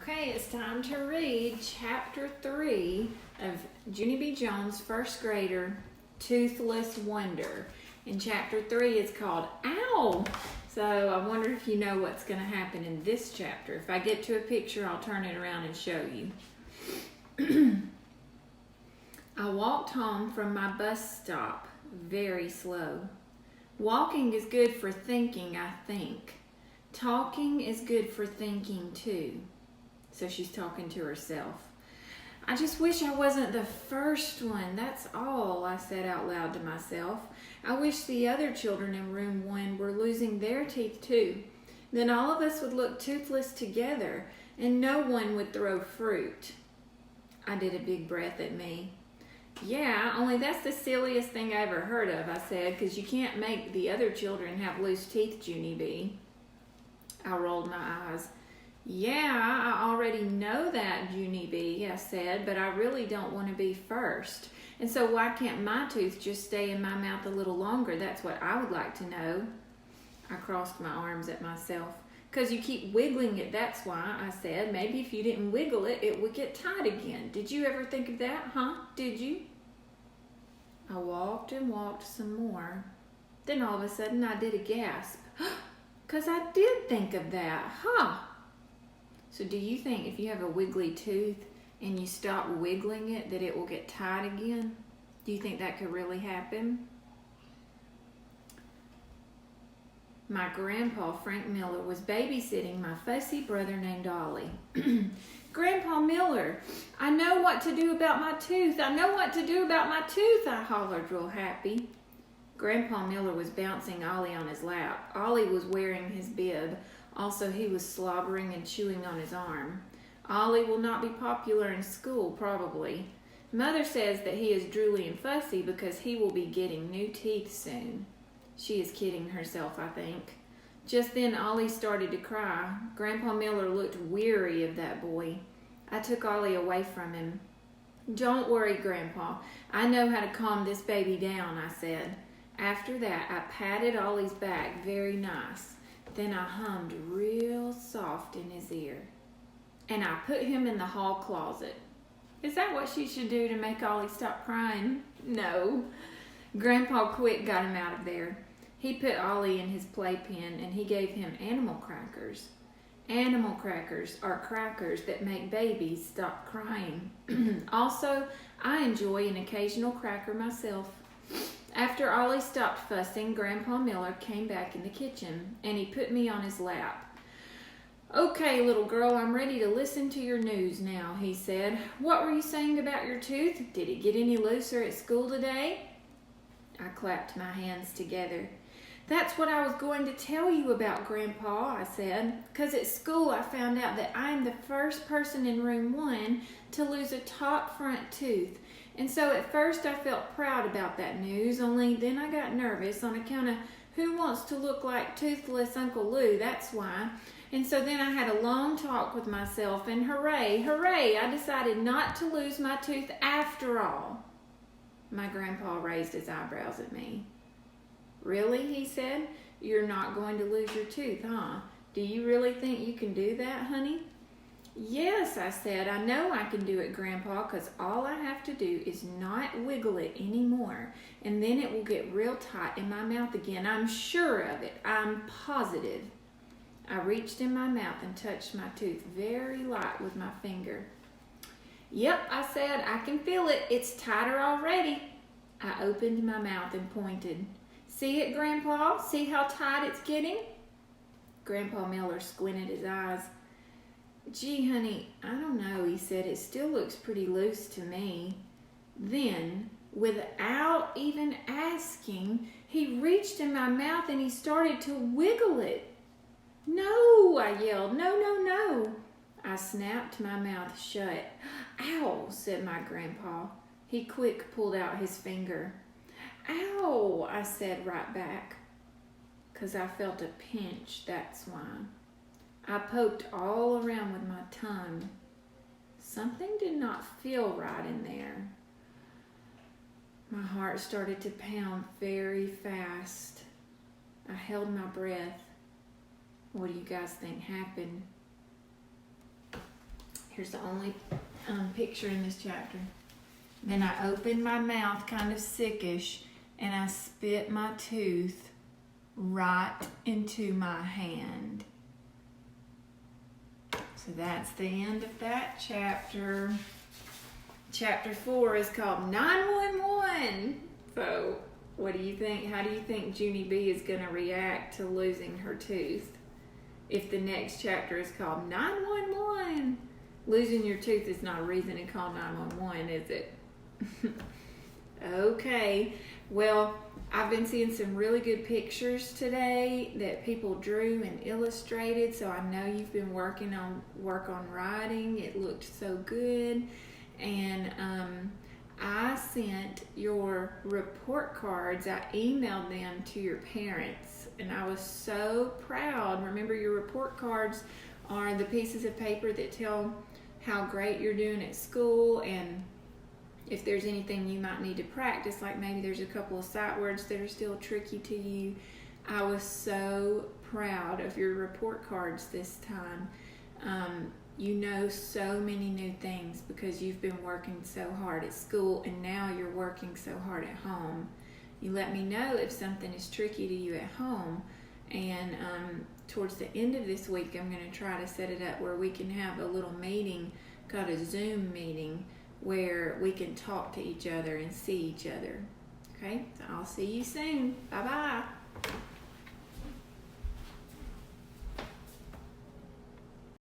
Okay, it's time to read Chapter 3 of Junie B. Jones' first grader, Toothless Wonder. And Chapter 3 is called Ow! So I wonder if you know what's going to happen in this chapter. If I get to a picture, I'll turn it around and show you. I walked home from my bus stop very slow. Walking is good for thinking, I think. Talking is good for thinking too. So she's talking to herself. I just wish I wasn't the first one, that's all, I said out loud to myself. I wish the other children in room 1 were losing their teeth too. Then all of us would look toothless together, and no one would throw fruit. I did a big breath at me. Yeah, only that's the silliest thing I ever heard of, I said, because you can't make the other children have loose teeth, Junie B. I rolled my eyes. Yeah, I already know that, Junie B, I said, but I really don't want to be first. And so why can't my tooth just stay in my mouth a little longer? That's what I would like to know. I crossed my arms at myself. Because you keep wiggling it, that's why, I said. Maybe if you didn't wiggle it, it would get tight again. Did you ever think of that, huh? Did you? I walked and walked some more. Then all of a sudden I did a gasp. Because I did think of that, huh? So do you think if you have a wiggly tooth and you stop wiggling it that it will get tight again? Do you think that could really happen? My grandpa, Frank Miller, was babysitting my fussy brother named Ollie. Grandpa Miller, I know what to do about my tooth. I know what to do about my tooth, I hollered real happy. Grandpa Miller was bouncing Ollie on his lap. Ollie was wearing his bib. Also, he was slobbering and chewing on his arm. Ollie will not be popular in school, probably. Mother says that he is drooly and fussy because he will be getting new teeth soon. She is kidding herself, I think. Just then, Ollie started to cry. Grandpa Miller looked weary of that boy. I took Ollie away from him. Don't worry, Grandpa. I know how to calm this baby down, I said. After that, I patted Ollie's back very nice. Then I hummed real soft in his ear. And I put him in the hall closet. Is that what she should do to make Ollie stop crying? No. Grandpa quick got him out of there. He put Ollie in his playpen and he gave him animal crackers. Animal crackers are crackers that make babies stop crying. Also, I enjoy an occasional cracker myself. After Ollie stopped fussing, Grandpa Miller came back in the kitchen, and he put me on his lap. Okay, little girl, I'm ready to listen to your news now, he said. What were you saying about your tooth? Did it get any looser at school today? I clapped my hands together. That's what I was going to tell you about, Grandpa, I said, because at school I found out that I'm the first person in room 1 to lose a top front tooth. And so at first I felt proud about that news, only then I got nervous on account of who wants to look like toothless Uncle Lou, that's why. And so then I had a long talk with myself, and hooray, hooray, I decided not to lose my tooth after all. My grandpa raised his eyebrows at me. Really, he said, you're not going to lose your tooth, huh? Do you really think you can do that, honey? Yes, I said, I know I can do it, Grandpa, because all I have to do is not wiggle it anymore, and then it will get real tight in my mouth again. I'm sure of it. I'm positive. I reached in my mouth and touched my tooth very light with my finger. Yep, I said, I can feel it. It's tighter already. I opened my mouth and pointed. See it, Grandpa? See how tight it's getting? Grandpa Miller squinted his eyes. Gee, honey, I don't know, he said. It still looks pretty loose to me. Then, without even asking, he reached in my mouth and he started to wiggle it. No, I yelled. No, no, no. I snapped my mouth shut. Ow, said my grandpa. He quick pulled out his finger. Ow, I said right back. 'Cause I felt a pinch, that's why. I poked all around with my tongue. Something did not feel right in there. My heart started to pound very fast. I held my breath. What do you guys think happened? Here's the only picture in this chapter. Then I opened my mouth kind of sickish, and I spit my tooth right into my hand. So that's the end of that chapter. Chapter 4 is called 911. So what do you think? How do you think Junie B is going to react to losing her tooth? If the next chapter is called 911. Losing your tooth is not a reason to call 911, is it? Okay. Well, I've been seeing some really good pictures today that people drew and illustrated, so I know you've been working on writing. It looked so good. And I sent your report cards, I emailed them to your parents, and I was so proud. Remember, your report cards are the pieces of paper that tell how great you're doing at school, and if there's anything you might need to practice, like maybe there's a couple of sight words that are still tricky to you. I was so proud of your report cards this time. You know so many new things because you've been working so hard at school, and now you're working so hard at home. You let me know if something is tricky to you at home, and towards the end of this week I'm going to try to set it up where we can have a little meeting called a Zoom meeting where we can talk to each other and see each other. Okay, so I'll see you soon. Bye-bye.